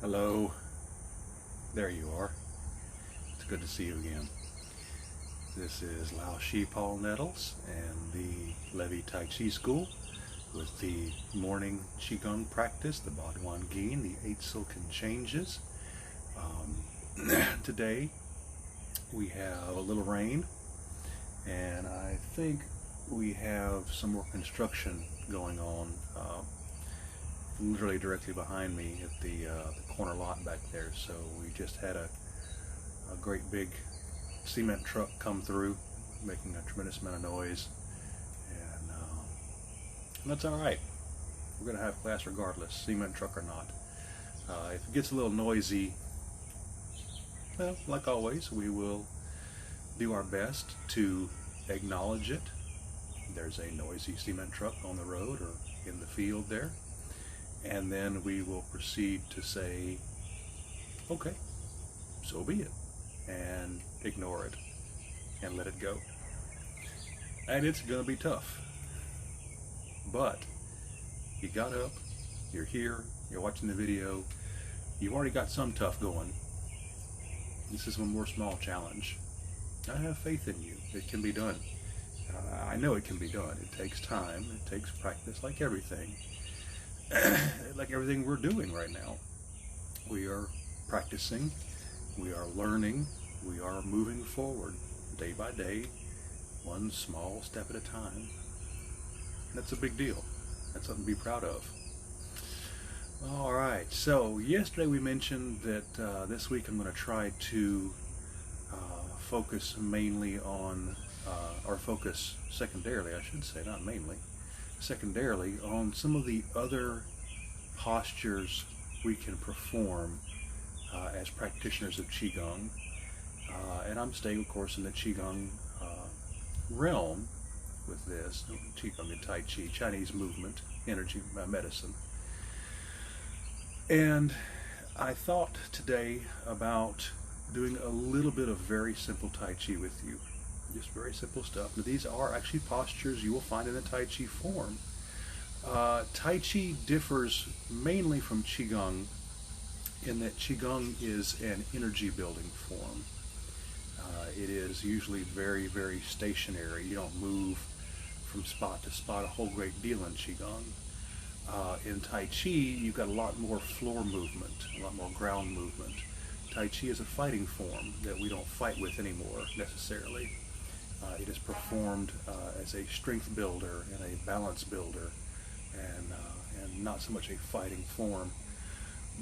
Hello, there you are. It's good to see you again. This is Lao Shi Paul Nettles and the Levy Tai Chi School with the morning Qi Gong practice, the Baduan Jin, the Eight Silken Changes. Today we have a little rain, and I think we have some more construction going on literally directly behind me at the corner lot back there. So we just had a great big cement truck come through, making a tremendous amount of noise, and that's all right. We're going to have class regardless, cement truck or not. If it gets a little noisy, well, like always, we will do our best to acknowledge it. There's a noisy cement truck on the road or in the field there, and then we will proceed to say, okay, so be it, and ignore it and let it go. And it's gonna be tough, but you got up, you're here, you're watching the video, you've already got some tough going. This is one more small challenge. I have faith in you. It can be done. I know it can be done. It takes time, it takes practice, like everything. Like everything we're doing right now. We are practicing, we are learning, we are moving forward day by day, one small step at a time. That's a big deal. That's something to be proud of. All right, so yesterday we mentioned that this week I'm going to try to focus mainly on, or focus secondarily, I should say, not mainly, secondarily on some of the other postures we can perform as practitioners of Qi Gong. And I'm staying, of course, in the Qi Gong realm with this. Qi Gong and Tai Chi, Chinese movement, energy medicine. And I thought today about doing a little bit of very simple Tai Chi with you. Just very simple stuff. Now, these are actually postures you will find in the Tai Chi form. Tai Chi differs mainly from Qi Gong in that Qi Gong is an energy building form. It is usually very, very stationary. You don't move from spot to spot a whole great deal in Qi Gong. In Tai Chi, you've got a lot more floor movement, a lot more ground movement. Tai Chi is a fighting form that we don't fight with anymore necessarily. It is performed as a strength builder and a balance builder, and not so much a fighting form.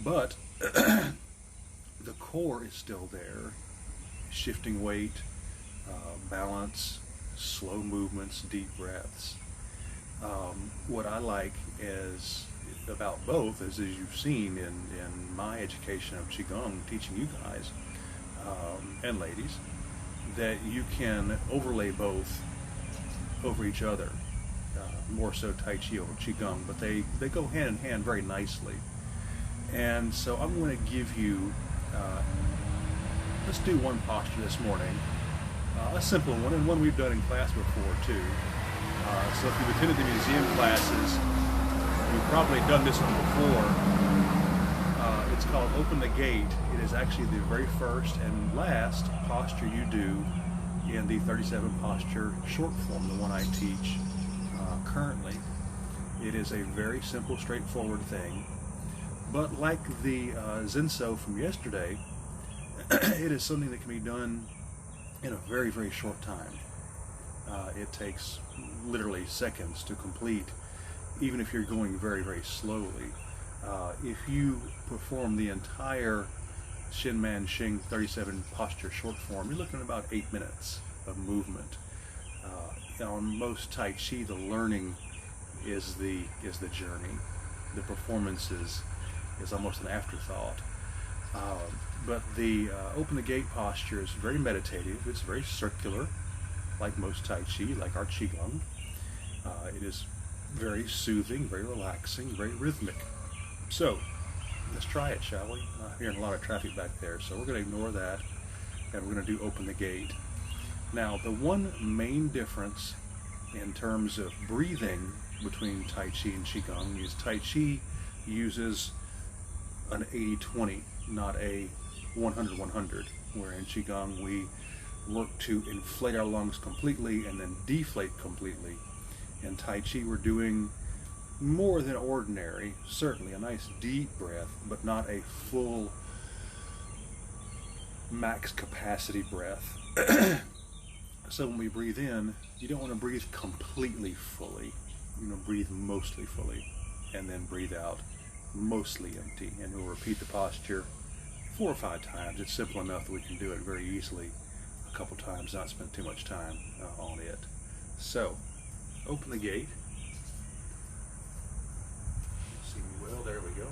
But the core is still there. Shifting weight, balance, slow movements, deep breaths. What I like is about both is, as you've seen in my education of Qigong, teaching you guys and ladies, that you can overlay both over each other. More so Tai Chi over Qigong, but they go hand in hand very nicely. And so I'm going to give you, let's do one posture this morning, a simple one, and one we've done in class before too. So if you've attended the museum classes, you've probably done this one before. It's called Open the Gate. It is actually the very first and last posture you do in the 37 posture short form, the one I teach currently. It is a very simple, straightforward thing. But like the Zenso from yesterday, it is something that can be done in a very, very short time. It takes literally seconds to complete, even if you're going very, very slowly. If you perform the entire Shin Man Shing 37 posture short form, you're looking at about 8 minutes of movement. On most Tai Chi, the learning is the journey. The performance is almost an afterthought. But the Open the Gate posture is very meditative. It's very circular, like most Tai Chi, like our Qi Gong. It is very soothing, very relaxing, very rhythmic. So let's try it, shall we? I'm hearing a lot of traffic back there, so we're going to ignore that, and we're going to do Open the Gate. Now, the one main difference in terms of breathing between Tai Chi and Qi Gong is Tai Chi uses an 80-20, not a 100-100, where in Qi Gong we work to inflate our lungs completely and then deflate completely. In Tai Chi we're doing more than ordinary, certainly a nice deep breath, but not a full max capacity breath. So when we breathe in, you don't want to breathe completely fully. You want to breathe mostly fully, and then breathe out mostly empty. And we'll repeat the posture 4 or 5 times. It's simple enough that we can do it very easily a couple times, not spend too much time on it. So, open the gate. See me well, there we go.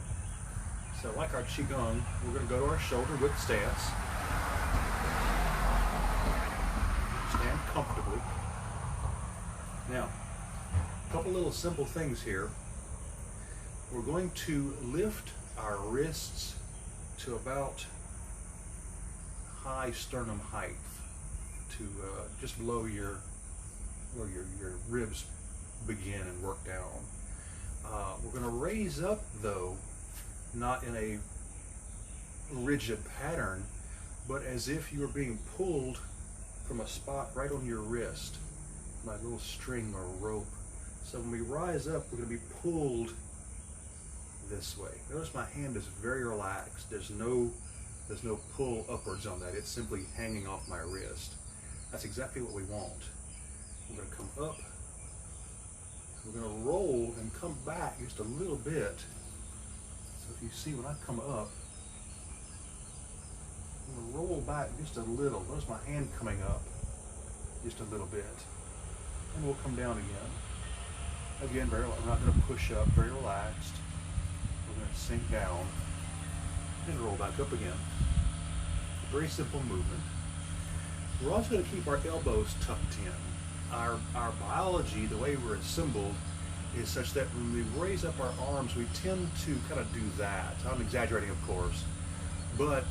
So like our Qi Gong, we're going to go to our shoulder width stance. Stand comfortably. Now, a couple little simple things here. We're going to lift our wrists to about high sternum height, to just below where your ribs begin and work down. We're going to raise up, though, not in a rigid pattern, but as if you were being pulled from a spot right on your wrist, like a little string or rope. So when we rise up, we're going to be pulled this way. Notice my hand is very relaxed. There's no pull upwards on that. It's simply hanging off my wrist. That's exactly what we want. We're going to come up. We're going to roll and come back just a little bit. So if you see when I come up, I'm going to roll back just a little. Notice my hand coming up just a little bit. And we'll come down again. Again, I'm not going to push up, very relaxed. We're going to sink down and roll back up again. Very simple movement. We're also going to keep our elbows tucked in. Our biology, the way we're assembled, is such that when we raise up our arms, we tend to kind of do that. I'm exaggerating, of course, but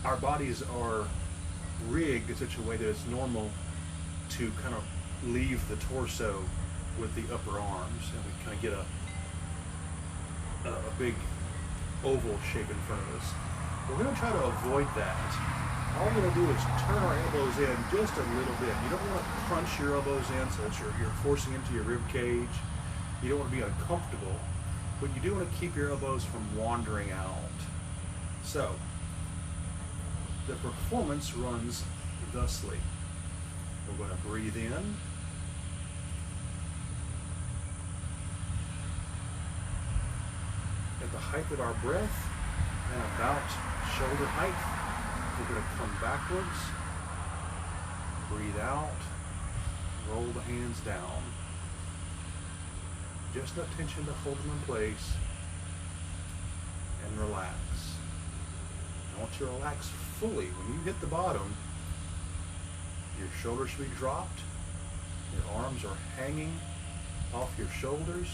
our bodies are rigged in such a way that it's normal to kind of leave the torso with the upper arms, and we kind of get a big oval shape in front of us. We're going to try to avoid that. All we're going to do is turn our elbows in just a little bit. You don't want to crunch your elbows in so that you're forcing into your rib cage. You don't want to be uncomfortable, but you do want to keep your elbows from wandering out. So, the performance runs thusly. We're going to breathe in. At the height of our breath, and about shoulder height, we're going to come backwards, breathe out, roll the hands down. Just enough tension to hold them in place, and relax. I want you to relax fully. When you hit the bottom, your shoulders should be dropped, your arms are hanging off your shoulders,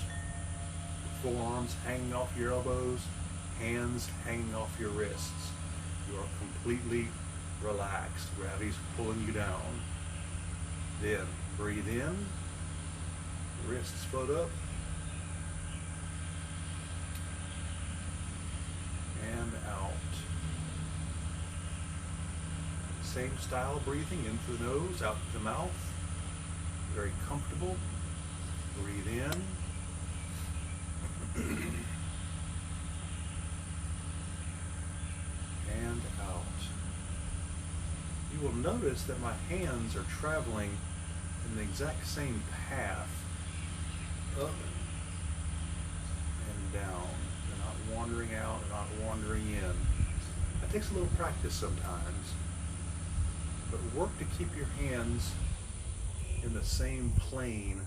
your forearms hanging off your elbows, hands hanging off your wrists. You are completely relaxed. Gravity's pulling you down. Then breathe in, wrists float up, and out. Same style of breathing, in through the nose, out through the mouth. Very comfortable. Breathe in. And out. You will notice that my hands are traveling in the exact same path, up and down. They're not wandering out, they're not wandering in. That takes a little practice sometimes, but work to keep your hands in the same plane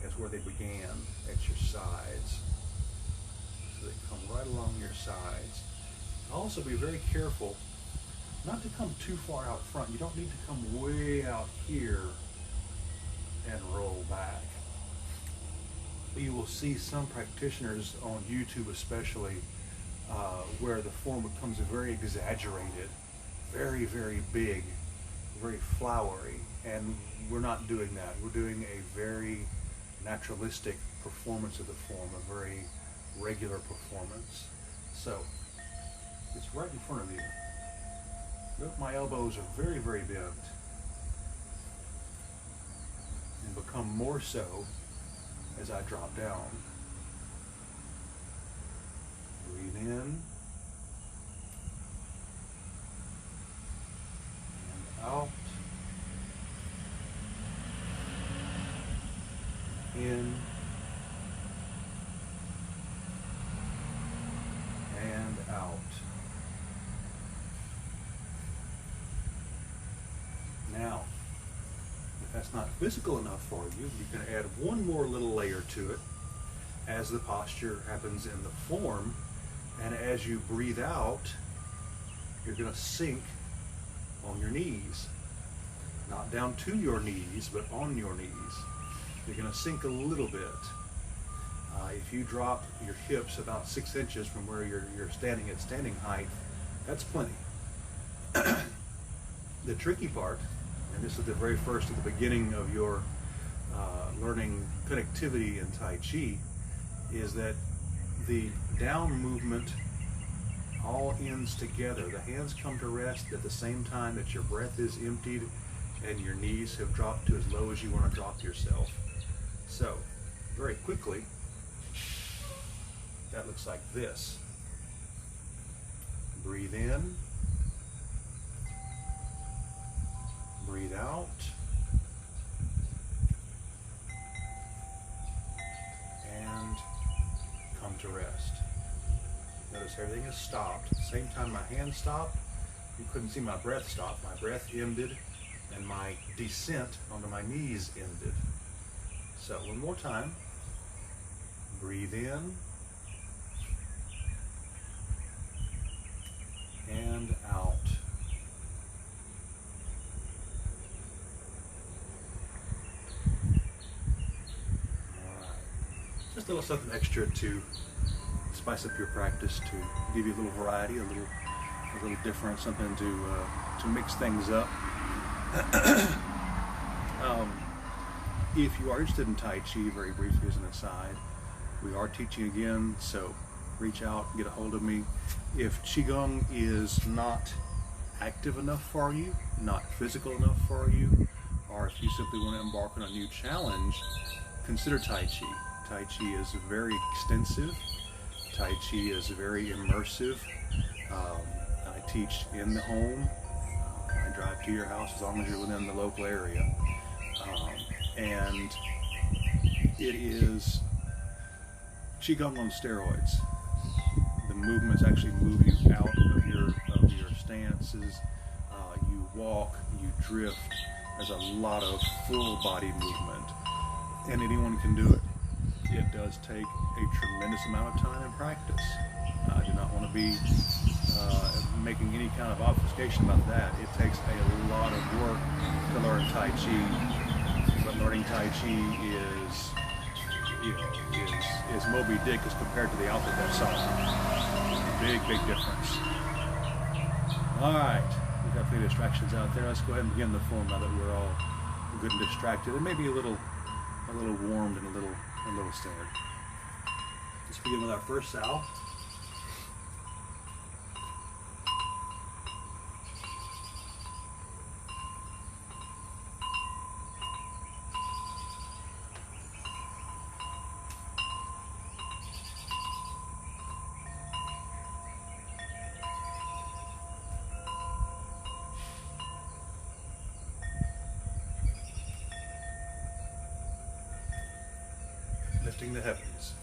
as where they began, at your sides. So they come right along your sides. Also be very careful not to come too far out front. You don't need to come way out here and roll back. You will see some practitioners on YouTube especially where the form becomes very exaggerated, very, very big, very flowery, and we're not doing that. We're doing a very naturalistic performance of the form, a very regular performance. So it's right in front of you. Note my elbows are very, very bent and become more so as I drop down. Breathe in and out. In and out. Now, if that's not physical enough for you, you can add one more little layer to it as the posture happens in the form, and as you breathe out, you're going to sink on your knees. Not down to your knees, but on your knees. You're going to sink a little bit. If you drop your hips about 6 inches from where you're standing at standing height, that's plenty. The tricky part, and this is the very first at the beginning of your learning connectivity in Tai Chi, is that the down movement all ends together. The hands come to rest at the same time that your breath is emptied and your knees have dropped to as low as you want to drop yourself. So, very quickly, that looks like this. Breathe in. Breathe out. And come to rest. Notice everything is stopped. At the same time my hands stopped, you couldn't see my breath stop. My breath ended and my descent onto my knees ended. So one more time. Breathe in. And out. Just a little something extra to spice up your practice, to give you a little variety, a little different, something to mix things up. If you are interested in Tai Chi, very briefly as an aside, we are teaching again, so reach out, get a hold of me. If Qi Gong is not active enough for you, not physical enough for you, or if you simply want to embark on a new challenge, consider Tai Chi. Tai Chi is very extensive. Tai Chi is very immersive. I teach in the home. I drive to your house as long as you're within the local area. And it is Qi Gong on steroids. The movements actually move you out of your stances. You walk, you drift. There's a lot of full body movement, and anyone can do it. It does take a tremendous amount of time and practice. I do not want to be making any kind of obfuscation about that. It takes a lot of work to learn Tai Chi, but learning Tai Chi is Moby Dick as compared to the alphabet song. Big difference. All right, we've got a few distractions out there. Let's go ahead and begin the form now that we're all good and distracted, and maybe a little warmed and a little centered. Let's begin with our first sow. Lifting the heavens.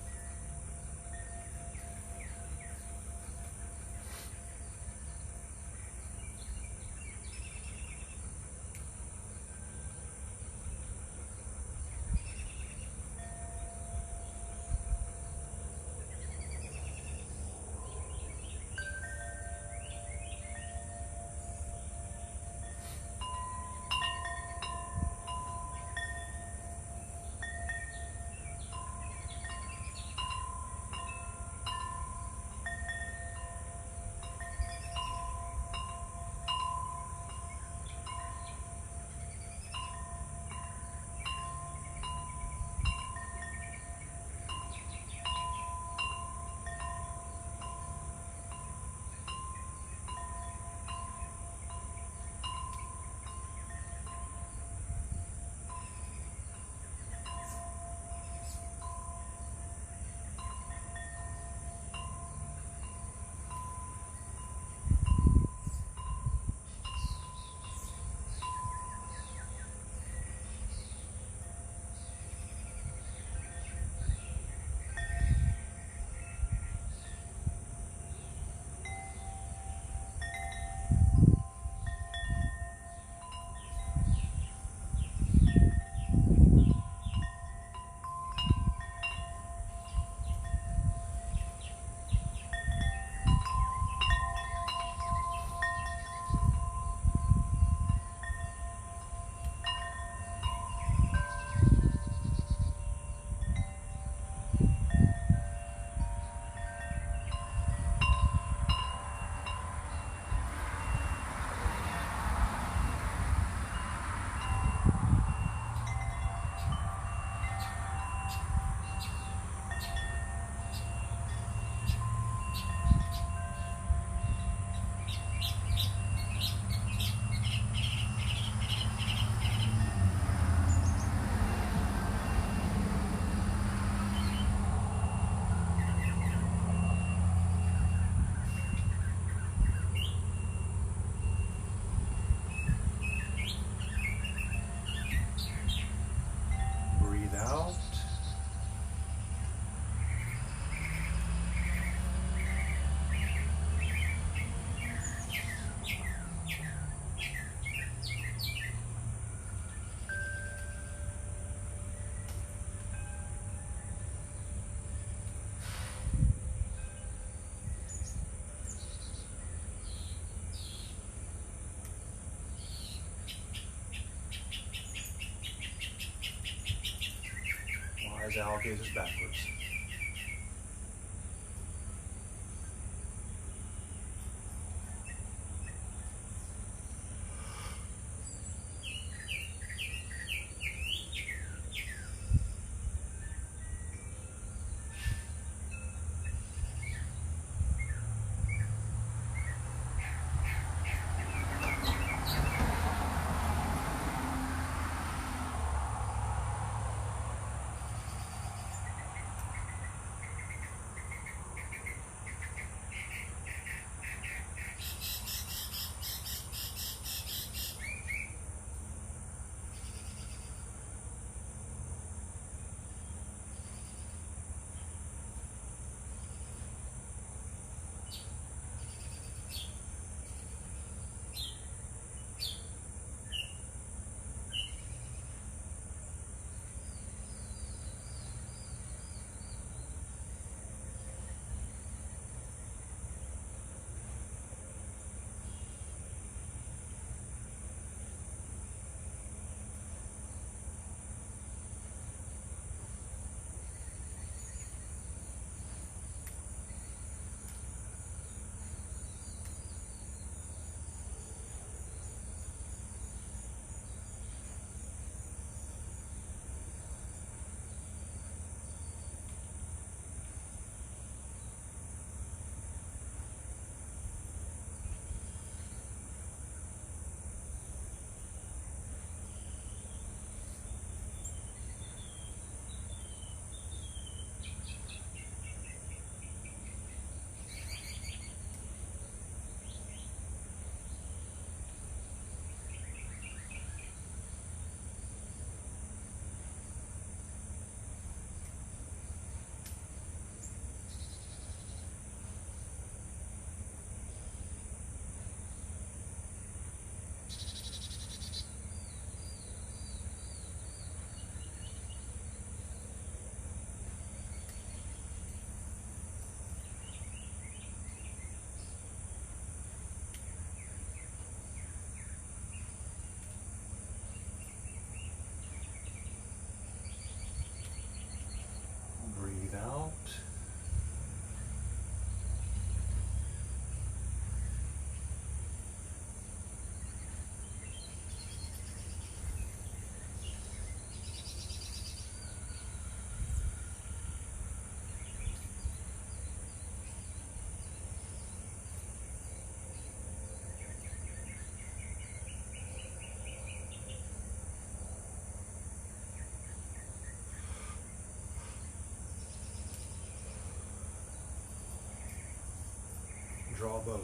as Al gazes backwards. Breathe out. Draw a bow.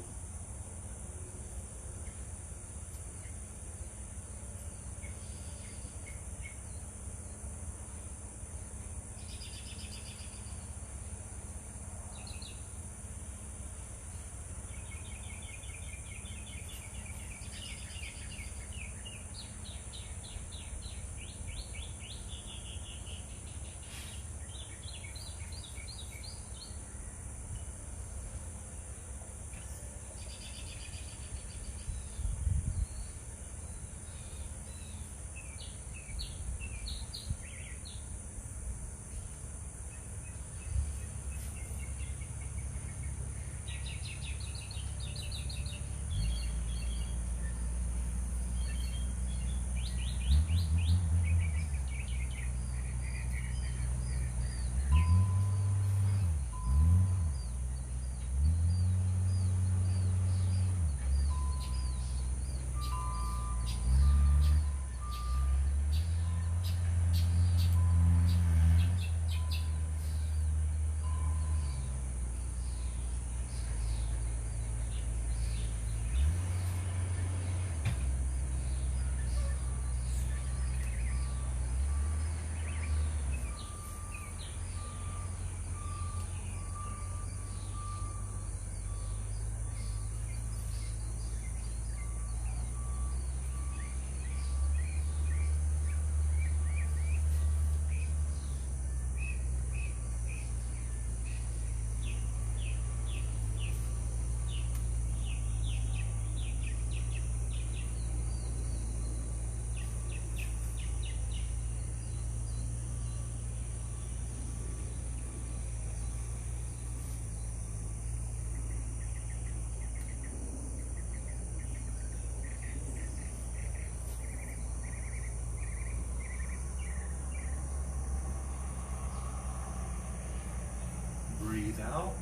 breathe out.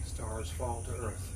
Stars fall to earth.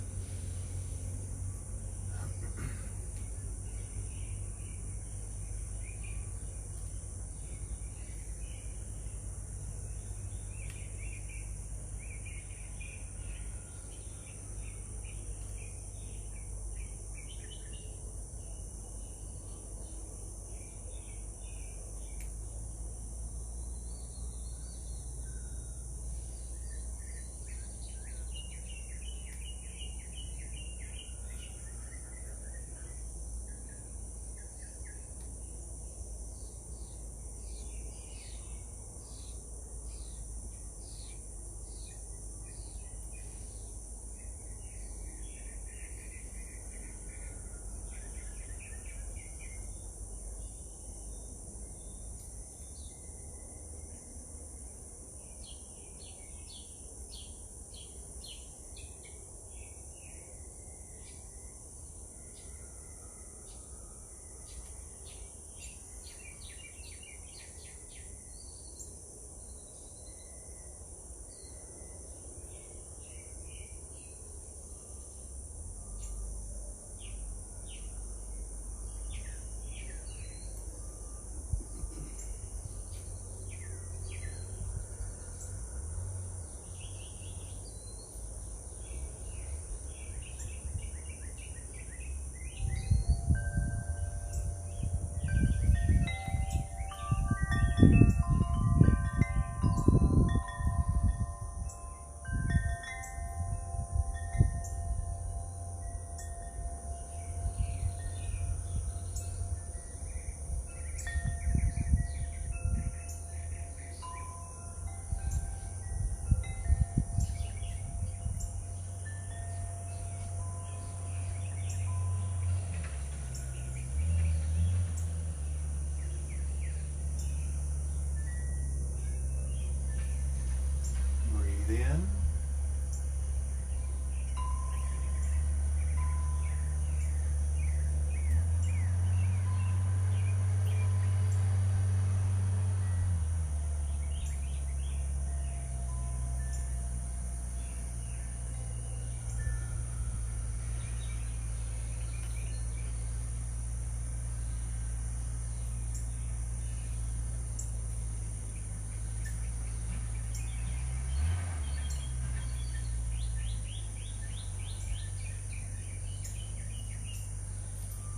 In.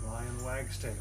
Lion wags tail.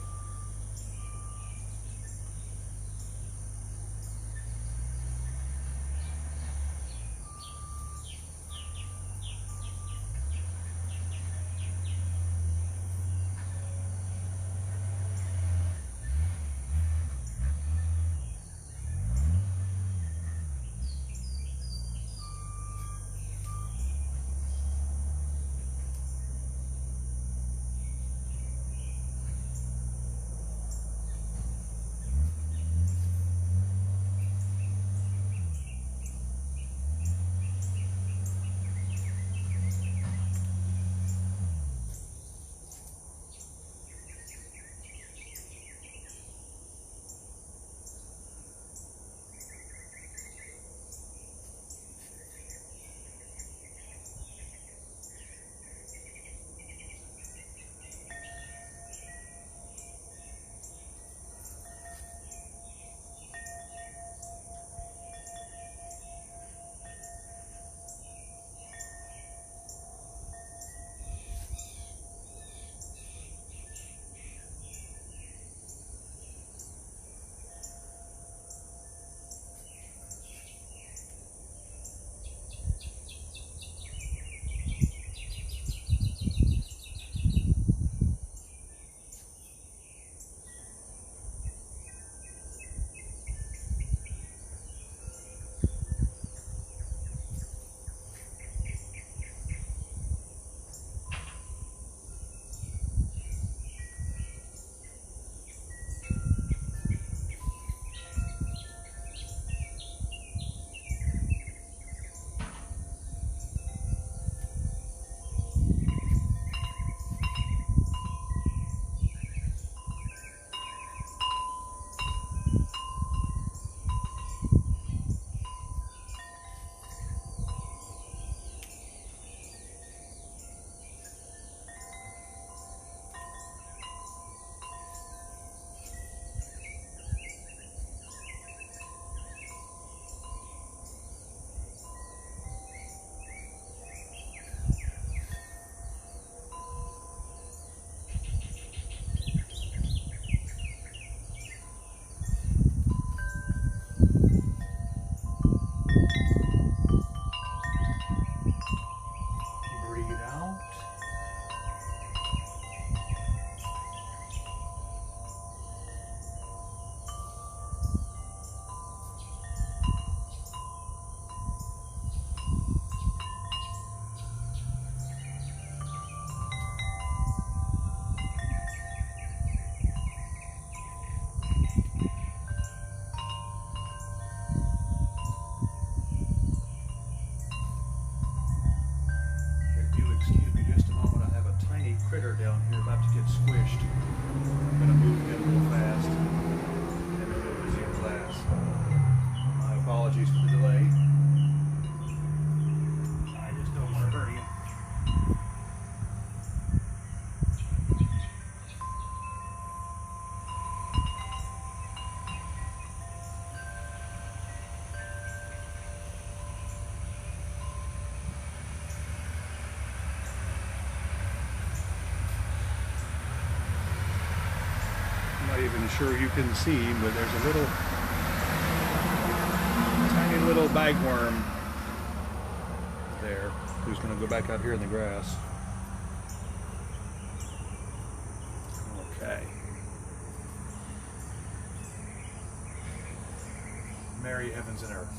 even sure you can see, but there's a little tiny little bagworm there who's going to go back out here in the grass. Okay. Mary, heavens and earth.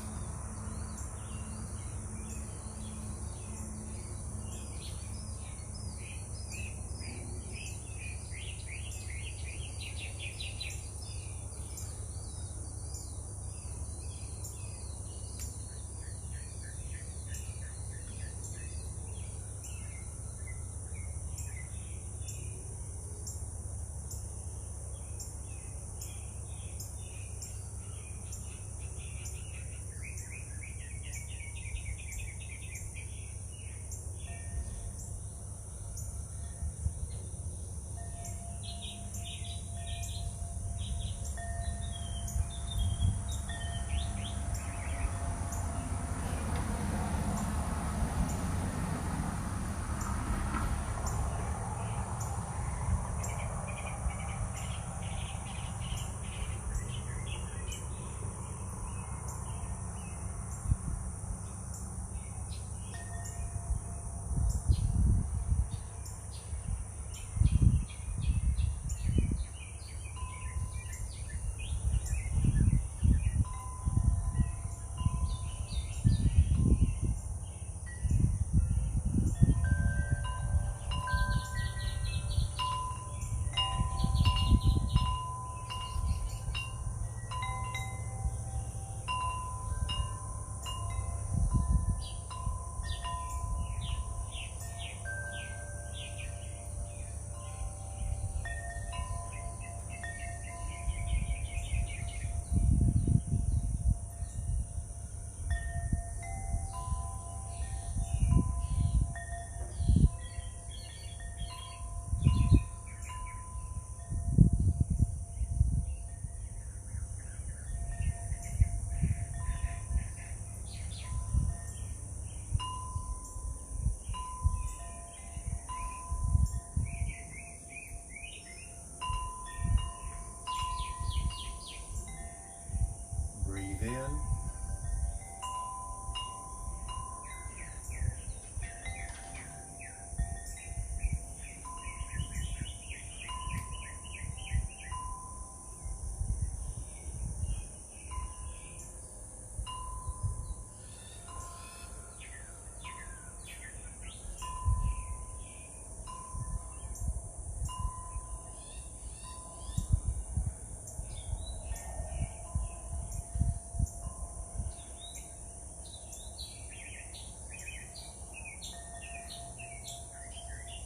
Breathe in.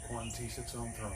One seats its own throne.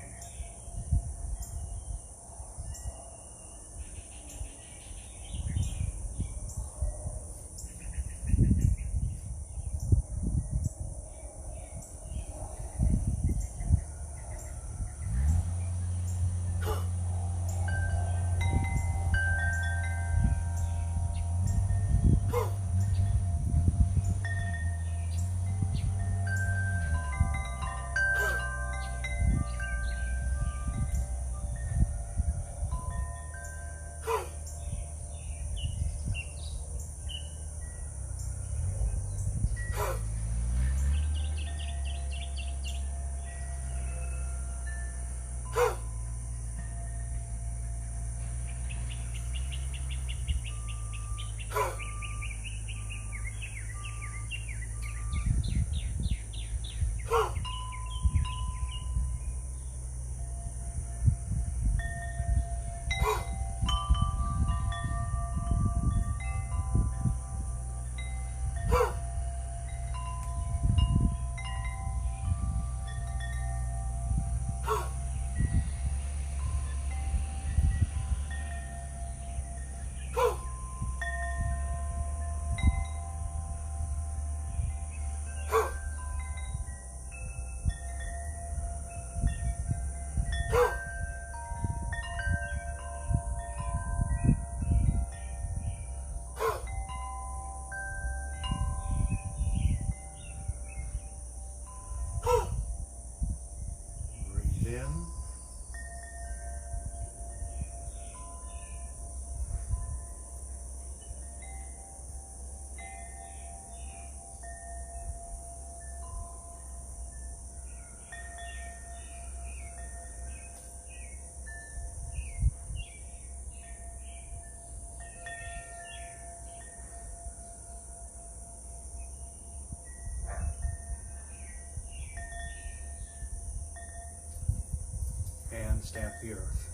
and stamp the earth.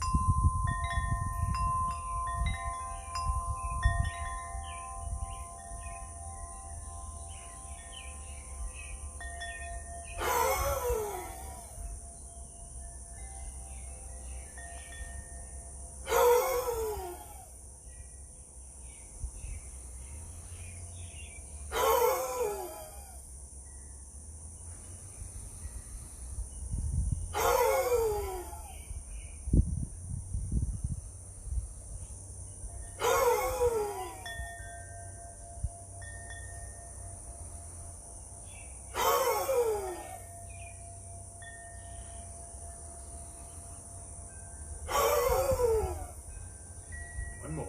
One more.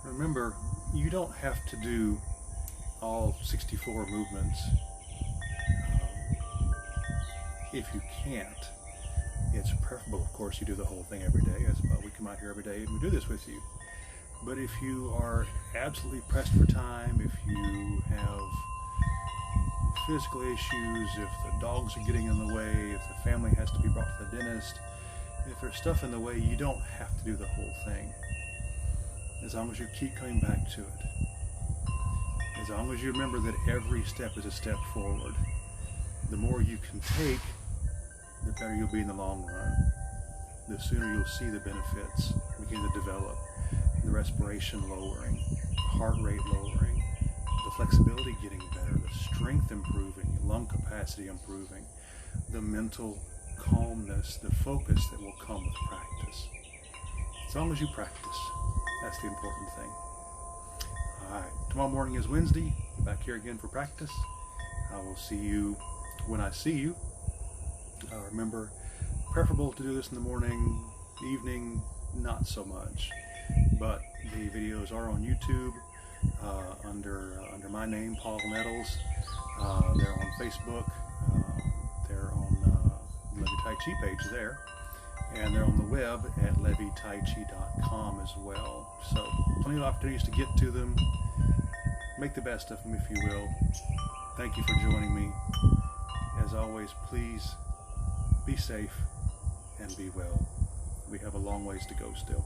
Remember, you don't have to do all 64 movements. If you can't, it's preferable, of course, you do the whole thing every day. That's why we come out here every day and we do this with you. But if you are absolutely pressed for time, if you have physical issues, if the dogs are getting in the way, if the family has to be brought to the dentist, if there's stuff in the way, you don't have to do the whole thing. As long as you keep coming back to it. As long as you remember that every step is a step forward. The more you can take, the better you'll be in the long run. The sooner you'll see the benefits begin to develop. The respiration lowering, heart rate lowering, the flexibility getting better, the strength improving, lung capacity improving, the mental calmness, the focus that will come with practice. As long as you practice. That's the important thing. All right, tomorrow morning is Wednesday. Back here again for practice. I will see you when I see you. Remember, preferable to do this in the morning, evening, not so much. But the videos are on YouTube under my name, Paul Nettles. They're on Facebook. They're on the Levy Tai Chi page there. And they're on the web at levytaichi.com as well. So plenty of opportunities to get to them. Make the best of them, if you will. Thank you for joining me. As always, please be safe and be well. We have a long ways to go still.